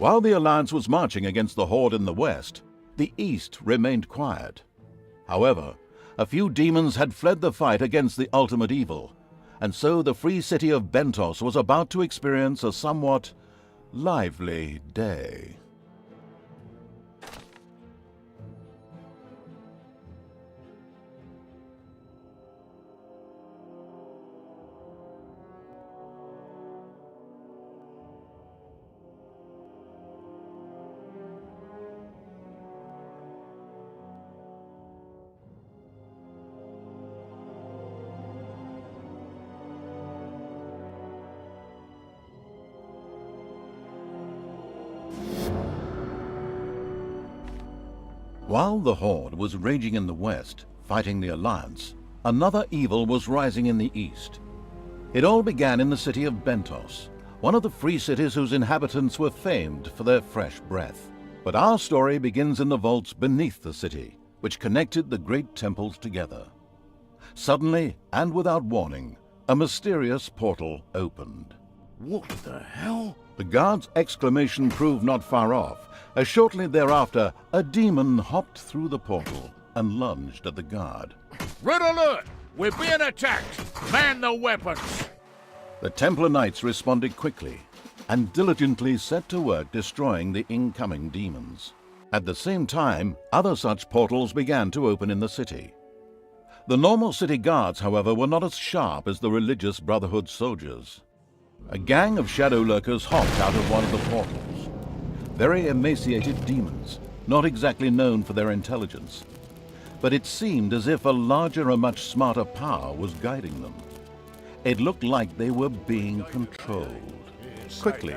While the Alliance was marching against the Horde in the west, the east remained quiet. However, a few demons had fled the fight against the ultimate evil, and so the free city of Bentos was about to experience a somewhat lively day. While the Horde was raging in the west, fighting the Alliance, another evil was rising in the east. It all began in the city of Bentos, one of the free cities whose inhabitants were famed for their fresh breath. But our story begins in the vaults beneath the city, which connected the great temples together. Suddenly, and without warning, a mysterious portal opened. What the hell? The guard's exclamation proved not far off, as shortly thereafter a demon hopped through the portal and lunged at the guard. Red alert! We're being attacked! Man the weapons! The Templar Knights responded quickly and diligently set to work destroying the incoming demons. At the same time, other such portals began to open in the city. The normal city guards, however, were not as sharp as the religious Brotherhood soldiers. A gang of shadow lurkers hopped out of one of the portals. Very emaciated demons, not exactly known for their intelligence. But it seemed as if a larger and much smarter power was guiding them. It looked like they were being controlled. Quickly,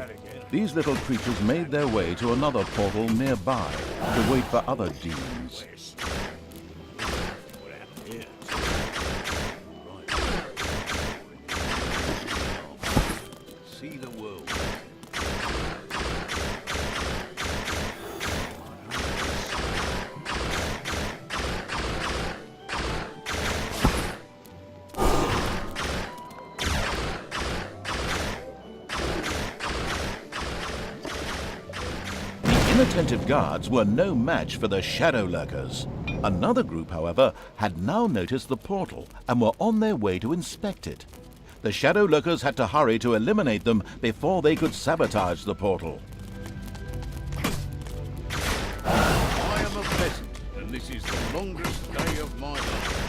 these little creatures made their way to another portal nearby to wait for other demons. See the world. Inattentive guards were no match for the shadow lurkers. Another group, however, had now noticed the portal and were on their way to inspect it. The shadow lurkers had to hurry to eliminate them before they could sabotage the portal. I am a peasant, and this is the longest day of my life.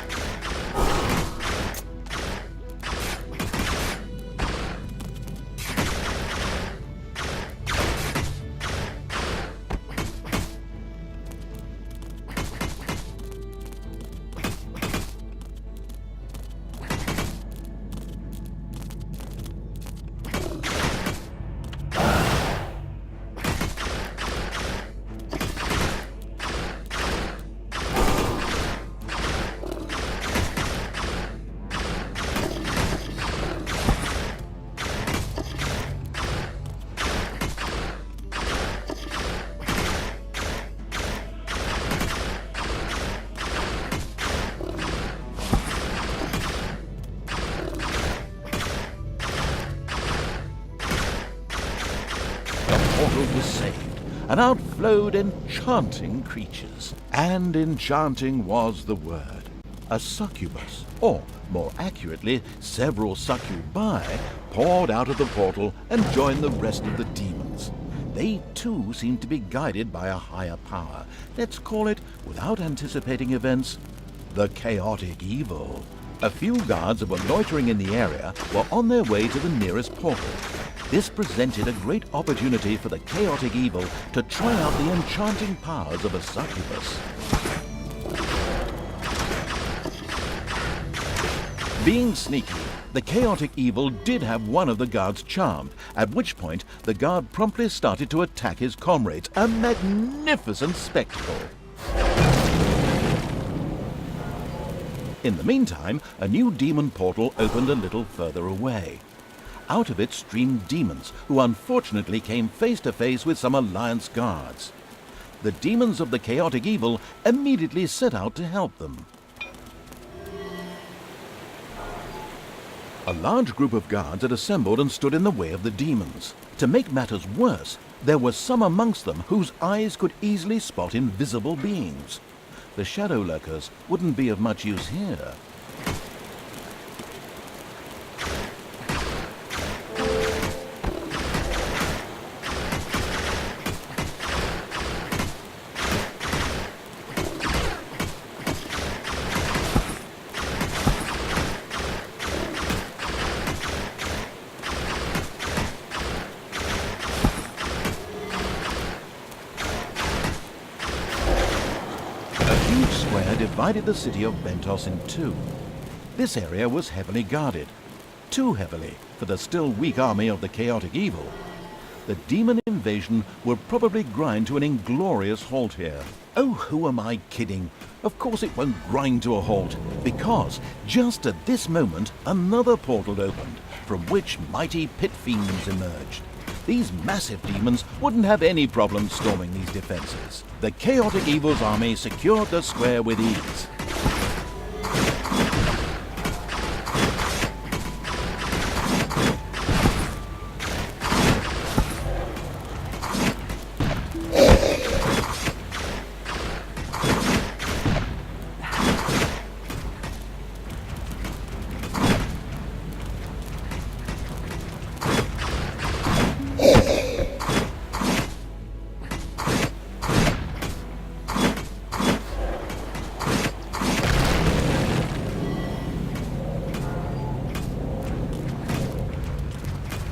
The portal was saved, and out flowed enchanting creatures. And enchanting was the word. A succubus, or more accurately, several succubi, poured out of the portal and joined the rest of the demons. They too seemed to be guided by a higher power. Let's call it, without anticipating events, the chaotic evil. A few guards that were loitering in the area were on their way to the nearest portal. This presented a great opportunity for the chaotic evil to try out the enchanting powers of a succubus. Being sneaky, the chaotic evil did have one of the guards charmed, at which point the guard promptly started to attack his comrades, a magnificent spectacle. In the meantime, a new demon portal opened a little further away. Out of it streamed demons, who unfortunately came face to face with some Alliance guards. The demons of the chaotic evil immediately set out to help them. A large group of guards had assembled and stood in the way of the demons. To make matters worse, There were some amongst them whose eyes could easily spot invisible beings. The shadow lurkers wouldn't be of much use here. Divided the city of Bentos in two. This area was heavily guarded, too heavily for the still weak army of the chaotic evil. The demon invasion would probably grind to an inglorious halt here. Oh, who am I kidding? Of course it won't grind to a halt, because just at this moment another portal opened, from which mighty pit fiends emerged. These massive demons wouldn't have any problem storming these defenses. The chaotic evil's army secured the square with ease.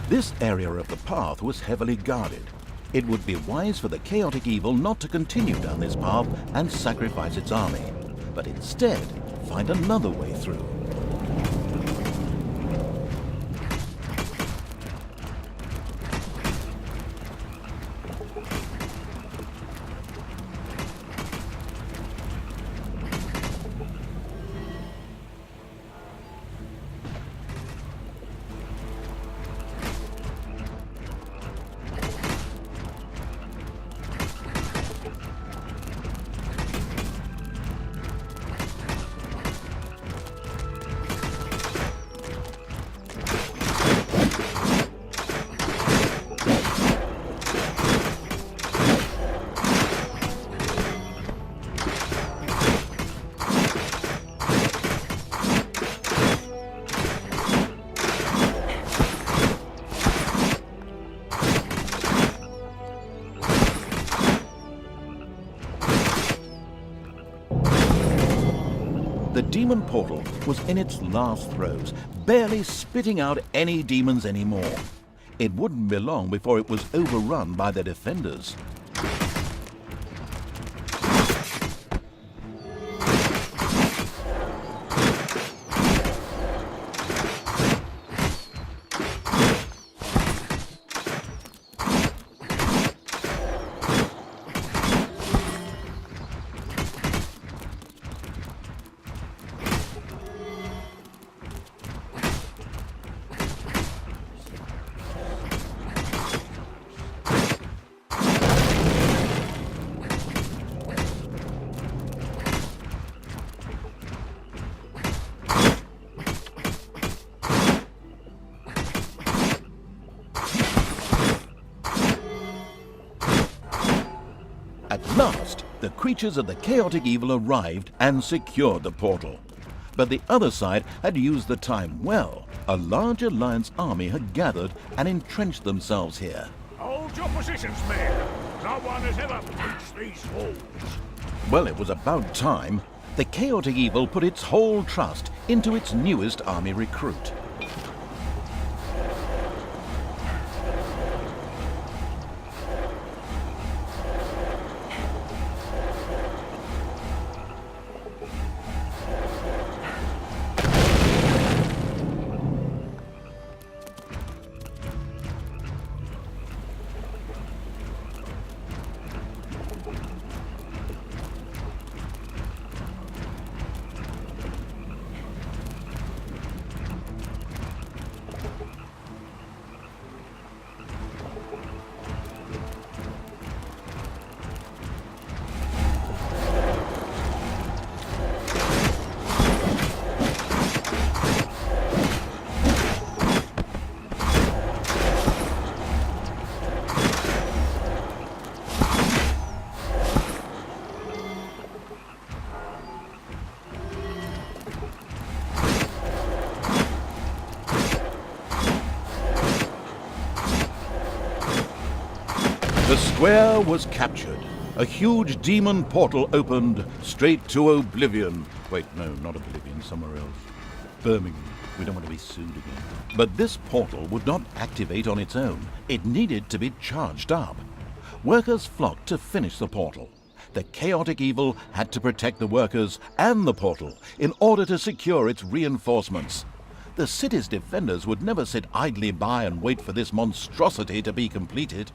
This area of the path was heavily guarded. It would be wise for the chaotic evil not to continue down this path and sacrifice its army, but instead find another way through. The demon portal was in its last throes, barely spitting out any demons anymore. It wouldn't be long before it was overrun by the defenders. At last, the creatures of the chaotic evil arrived and secured the portal. But the other side had used the time well. A large alliance army had gathered and entrenched themselves here. Hold your positions, men. No one has ever breached these walls. Well, it was about time. The chaotic evil put its whole trust into its newest army recruit. The square was captured. A huge demon portal opened straight to oblivion. Wait, no, not oblivion, somewhere else. Birmingham. We don't want to be sued again. But this portal would not activate on its own. It needed to be charged up. Workers flocked to finish the portal. The chaotic evil had to protect the workers and the portal in order to secure its reinforcements. The city's defenders would never sit idly by and wait for this monstrosity to be completed.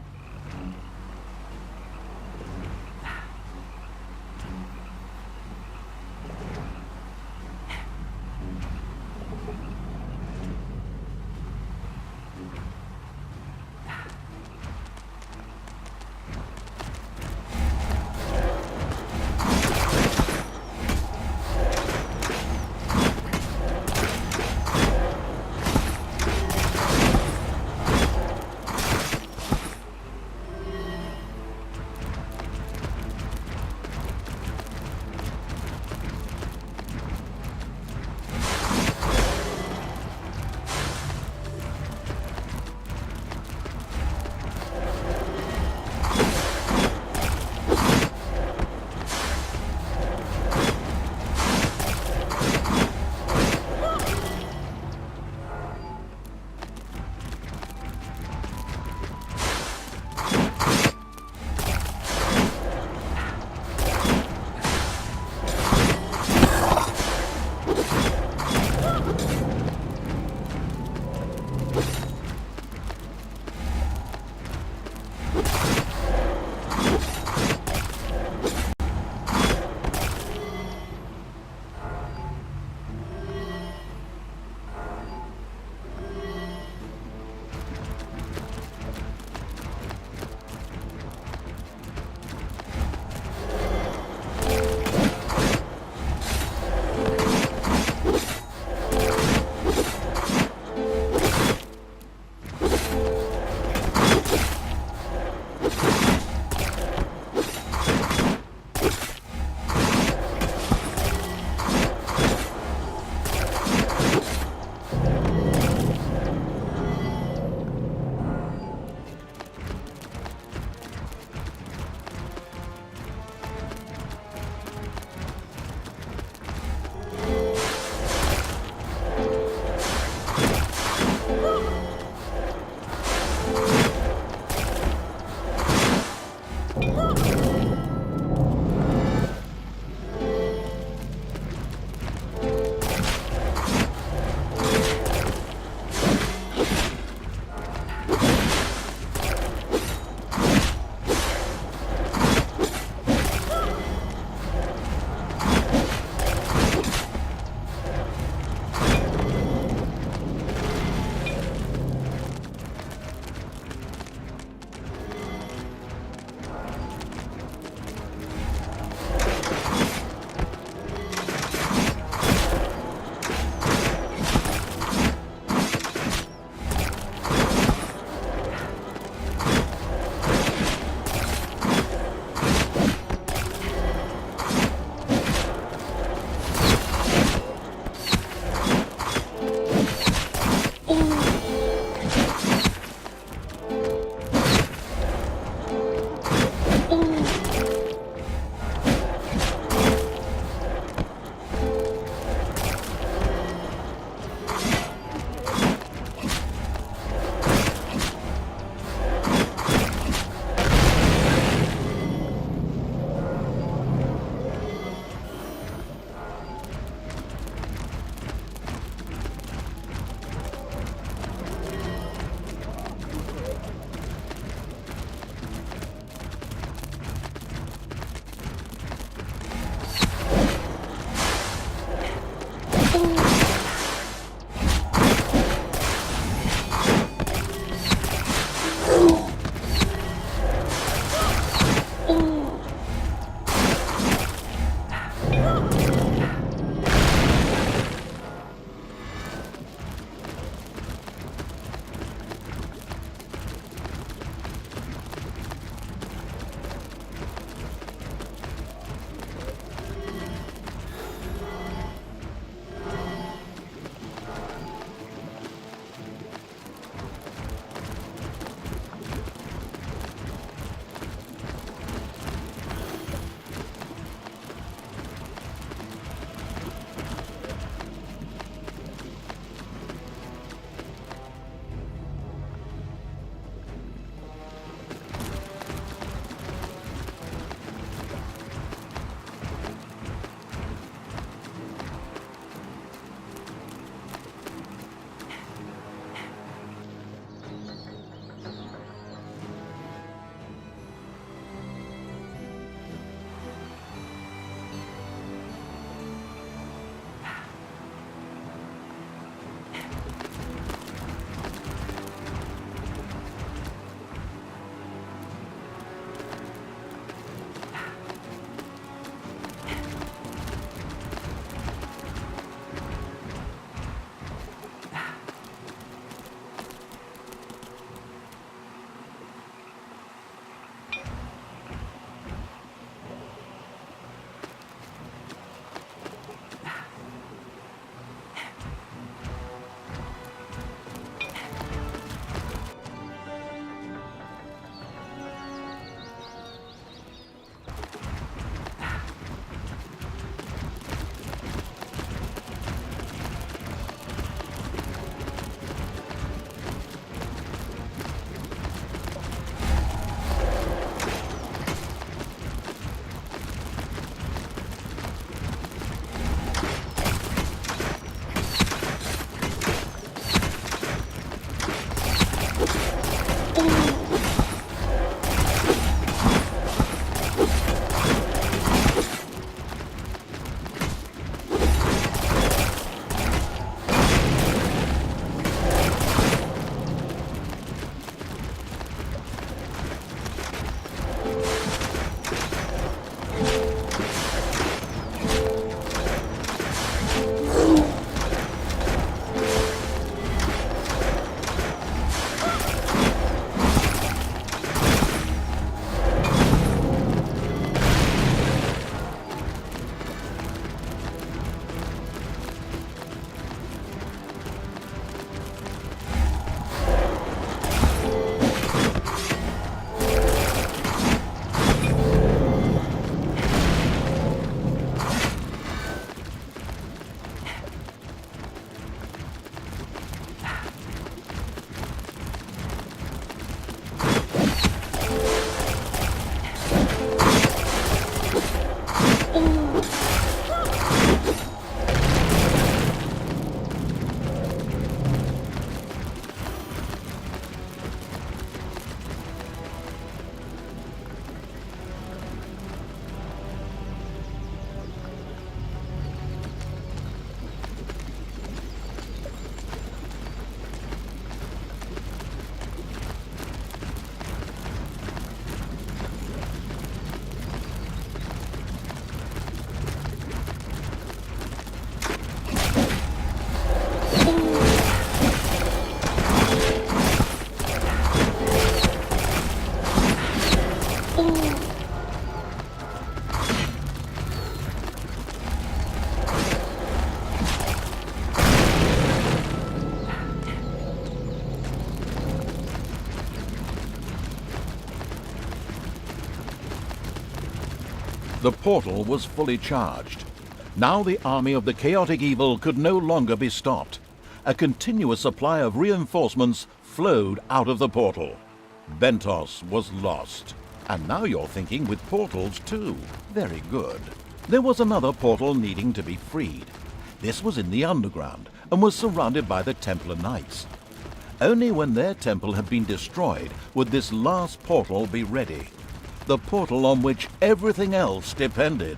The portal was fully charged. Now the army of the chaotic evil could no longer be stopped. A continuous supply of reinforcements flowed out of the portal. Ventos was lost. And now you're thinking with portals too. Very good. There was another portal needing to be freed. This was in the underground and was surrounded by the Templar Knights. Only when their temple had been destroyed would this last portal be ready. The portal on which everything else depended.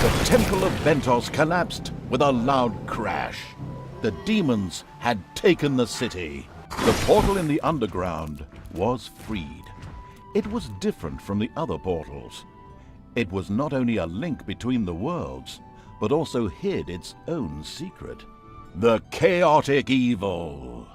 The Temple of Ventos collapsed with a loud crash. The demons had taken the city. The portal in the underground was freed. It was different from the other portals. It was not only a link between the worlds, but also hid its own secret. The chaotic evil.